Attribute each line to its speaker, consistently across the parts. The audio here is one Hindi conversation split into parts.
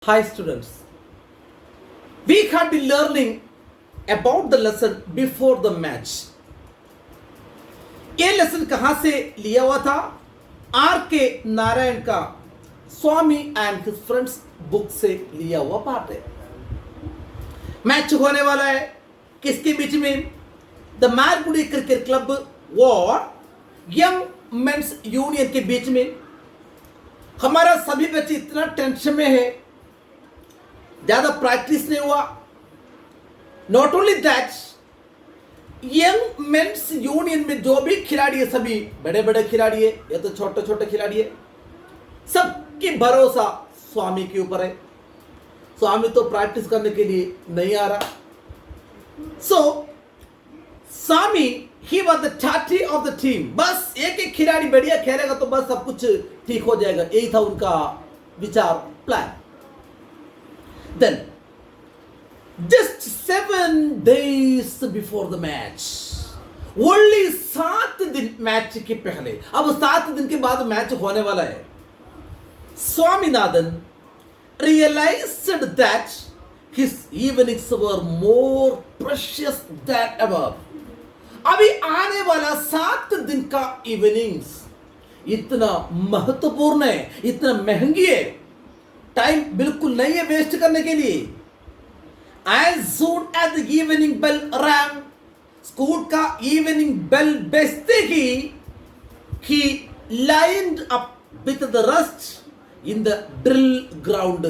Speaker 1: Hi students, we had been learning about the lesson before the match. ये लेसन कहां से लिया हुआ था? आर के नारायण का स्वामी एंड हिज फ्रेंड्स बुक से लिया हुआ पार्ट है. मैच होने वाला है किसके बीच में? द मालगुडी क्रिकेट क्लब और यंग मेंस यूनियन के बीच में. हमारा सभी बच्चे इतना टेंशन में है, ज्यादा प्रैक्टिस नहीं हुआ. Not only that, young mains union में जो भी खिलाड़ी है, सभी बड़े बड़े खिलाड़ी है या तो छोटे छोटे खिलाड़ी है, सबकी भरोसा स्वामी के ऊपर है. स्वामी तो प्रैक्टिस करने के लिए नहीं आ रहा. सो स्वामी ही वॉज द चाटी ऑफ द टीम. बस एक एक खिलाड़ी बढ़िया खेलेगा तो बस सब कुछ ठीक हो जाएगा, यही था उनका विचार, plan. Then, just 7 days before the match, only 7 दिन मैच के पहले, अब 7 दिन के बाद मैच होने वाला है. Swaminathan realized that his evenings were more precious than ever. अभी आने वाला 7 दिन का इवनिंग्स इतना महत्वपूर्ण है, इतना महंगी है, टाइम बिल्कुल नहीं है वेस्ट करने के लिए. As soon as the evening bell rang, school का इवनिंग बेल बजते ही he lined up with the rest in the drill ground.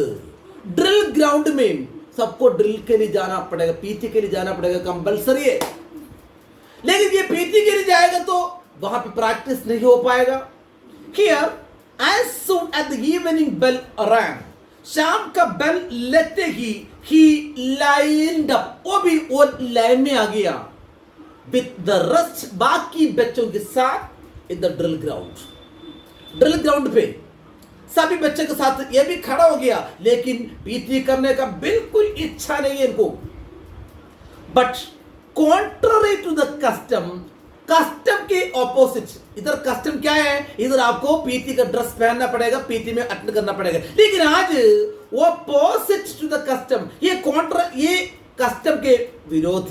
Speaker 1: Drill ground में सबको ड्रिल के लिए जाना पड़ेगा, पीटी के लिए जाना पड़ेगा, कंपल्सरी है. लेकिन ये पीटी के लिए जाएगा तो वहां पे प्रैक्टिस नहीं हो पाएगा. Here, as soon as the evening bell rang, शाम का बेल लेते ही he lined up, वो लाइन में आ गया, with the rest, बाकी बच्चों के साथ in the drill ground. Drill ground पे सभी बच्चों के साथ ये भी खड़ा हो गया, लेकिन पीटी करने का बिल्कुल इच्छा नहीं है इनको. But contrary to the custom, custom के ऑपोजिट, इधर कस्टम क्या है, इधर आपको पीटी का ड्रेस पहनना पड़ेगा, पीटी में अटेंड करना पड़ेगा. लेकिन आज वो ऑपोजिट टू द कस्टम, ये कस्टम के विरोध.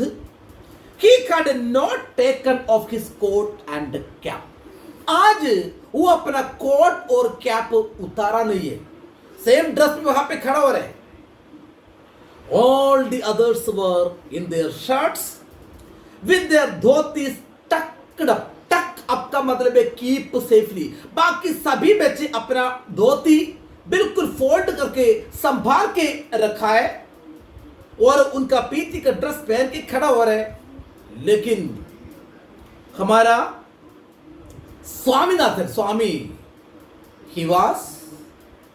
Speaker 1: he had not taken off his coat and cap. आज वो अपना कोट और कैप उतारा नहीं है, सेम ड्रेस में वहां पे खड़ा हो रहे. all the others were in their shirts with their dhotis tucked up. टक अप का मतलब है कीप सेफली. बाकी सभी बच्चे अपना धोती बिल्कुल फोल्ड करके संभाल के रखा है और उनका पीटी का ड्रेस पहन के खड़ा हो रहा है. लेकिन हमारा स्वामीनाथन, स्वामी, he was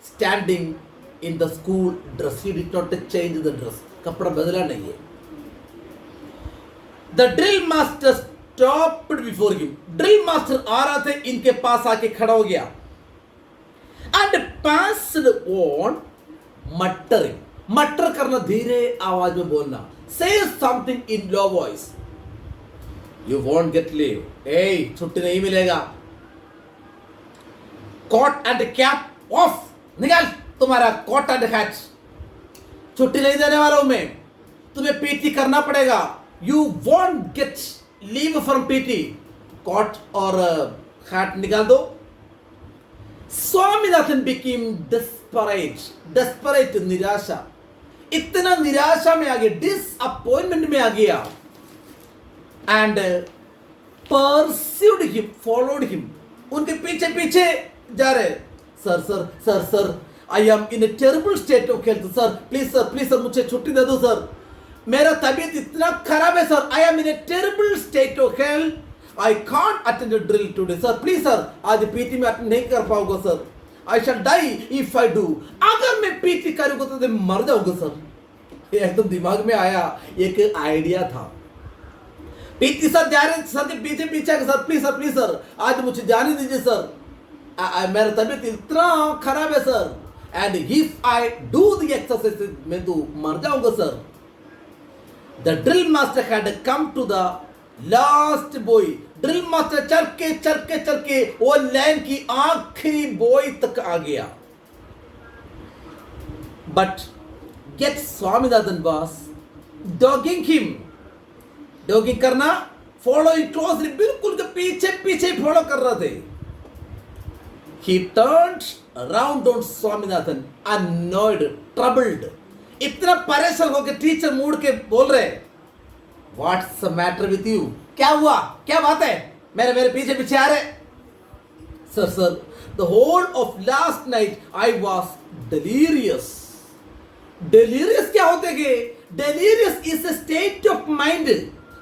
Speaker 1: standing in the school dress. He did not change the dress. कपड़ा बदला नहीं है. The drill master stopped before him. Drill master आ रहा थे, इनके पास आके खड़ा हो गया. And passed on muttering. मटर करना, धीरे आवाज में बोलना. Say something in low voice. You won't get leave. Hey, छुट्टी नहीं मिलेगा. Coat and cap off. निकाल तुम्हारा कोट एंड हैट. छुट्टी नहीं देने वाला हूं मैं, तुम्हें पीटी करना पड़ेगा. You won't get leave from PT. Coat और हैट निकाल दो. स्वामीनाथन became desperate, निराशा, इतना निराशा में आ गया, डिसअपॉइंटमेंट में आ गया. And pursued him, followed him, उनके पीछे पीछे जा रहे. Sir, I am in a terrible state of health. Sir please sir, मुझे छुट्टी दे दो सर, मेरा तबीयत इतना खराब है sir. I am in a terrible state of health, I can't attend drill today. Sir please sir, आज पीटी में अटेंड नहीं कर पाऊंगा sir. I shall die if I do. अगर मैं पीटी करूंगा तो मैं मर जाऊंगा सर. ये एकदम दिमाग में आया, एक आइडिया था. पीटी सर जा रहे, सर के पीछे पीछे, सर प्लीज सर, आज मुझे जाने दीजिए सर, मेरा तबीयत इतना खराब है sir, and if I do the exercise मैं तो मर जाऊंगा sir. The drill master had come to the last boy. Drill master चल के वो लाइन की आखिरी बॉय तक आ गया. But yet Swaminathan was dogging him. Dogging करना, follow it closely, बिल्कुल के पीछे पीछे follow कर रहे थे. He turned around on Swaminathan, annoyed, troubled. इतना परेशान होकर टीचर मुड़ के बोल रहे, What's the matter with you? क्या हुआ? क्या बात है? मेरे पीछे पीछे आ रहे? Sir, the whole of last night I was delirious. Delirious क्या होते हैं? Delirious is a state of mind.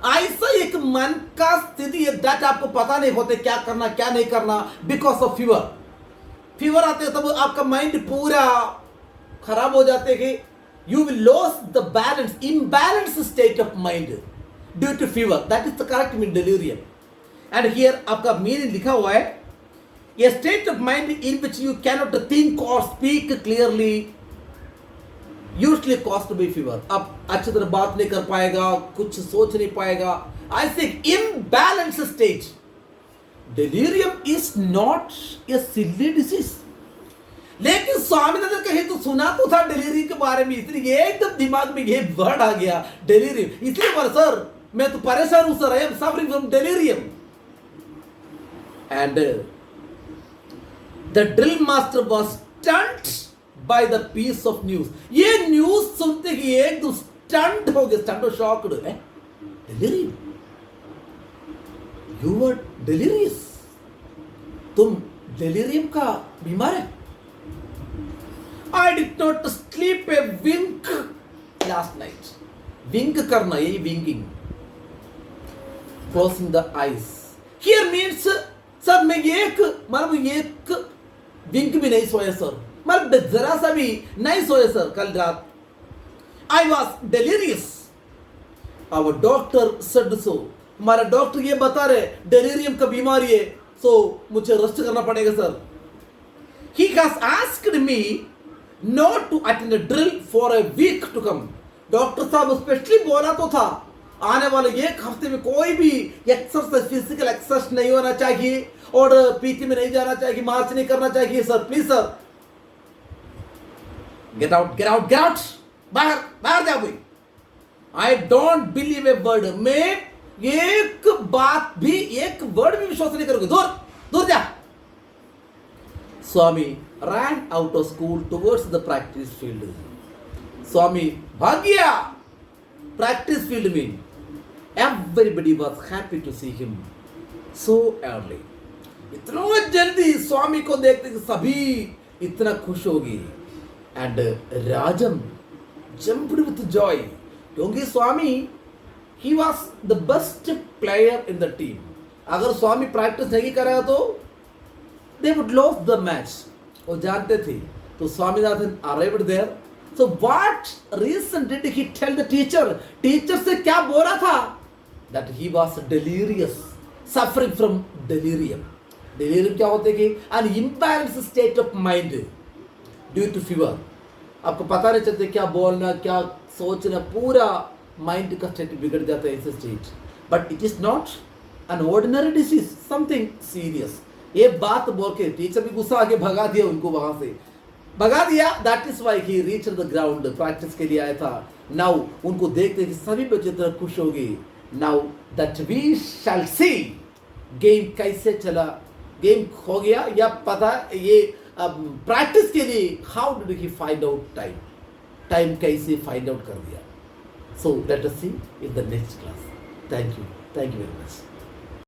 Speaker 1: ऐसा एक मन का स्थिति है that आपको पता नहीं होते क्या करना क्या नहीं करना because of fever. Fever आते हैं तब आपका mind पूरा खराब हो जाते हैं. You will lose the balance, imbalanced state of mind due to fever. That is the correct meaning delirium. And here आपका meaning लिखा हुआ है, a state of mind in which you cannot think or speak clearly, usually caused by fever. अब अच्छी तरह बात नहीं कर पाएगा, कुछ सोच नहीं पाएगा. I think imbalanced state. Delirium is not a silly disease. लेकिन स्वामीनाथन कहीं तो सुना तो था डेलीरियम के बारे में, इसलिए एकदम दिमाग में ये वर्ड आ गया डेलीरियम. इसलिए पर सर मैं तो परेशान हूं sir, I am suffering from delirium. And the drill master was stunt by the piece of news. ये न्यूज सुनते ही एकदम स्टंट हो गए, स्टंट और shocked. Delirium, you were delirious, तुम डेलीरियम का बीमार है. I did not sleep a wink last night. Wink करना, यही winking. Closing the eyes. Here means sir मैं एक wink भी नहीं सोया सर, मतलब जरा सा भी नहीं सोया सर कल रात. I was delirious. Our doctor said so. हमारा डॉक्टर ये बता रहे delirium का बीमारी है, so मुझे रेस्ट करना पड़ेगा sir. He has asked me not to attend a drill for a week to come. Doctor साहब स्पेशली बोला तो था आने वाले एक हफ्ते में कोई भी एक्सरसाइज, फिजिकल एक्सरसाइज नहीं होना चाहिए और पीटी में नहीं जाना चाहिए, मार्च नहीं करना चाहिए sir. Please sir, get out get out get out, बाहर बाहर जाओ भाई. I don't believe a word. मैं एक बात भी, एक वर्ड भी विश्वास नहीं करूंगी. दूर दूर जा. Swami ran out of school towards the practice field. Swami भाग गया practice field में. Everybody was happy to see him so early. इतना जल्दी स्वामी को देखते कि सभी इतना खुश हो गए. And Rajam jumped with joy क्योंकि स्वामी he was the best player in the team. अगर स्वामी प्रैक्टिस नहीं करेगा तो they would lose the match. वो जानते थे. तो Swaminathan arrived there. So what reason did he tell the teacher? Teacher से क्या बोला था? That he was delirious, suffering from delirium. Delirium क्या होते कि an imbalanced state of mind due to fever. आपको पता नहीं चलते क्या बोलना क्या सोचना, पूरा माइंड का स्टेट बिगड़ जाता है इस state. But it is not an ordinary disease, something serious. ये बात बोल के टीचर भी गुस्सा आके भगा दिया, उनको वहां से भगा दिया. That is why he reach the ground. Practice के लिए आया था. नाउ उनको देखते कि सभी बच्चे तरह खुश हो गए. Now that we shall see game कैसे चला. गेम हो गया या पता ये प्रैक्टिस के लिए how did he find out time, time कैसे फाइंड आउट कर दिया. So let us see in the next class. Thank you very much.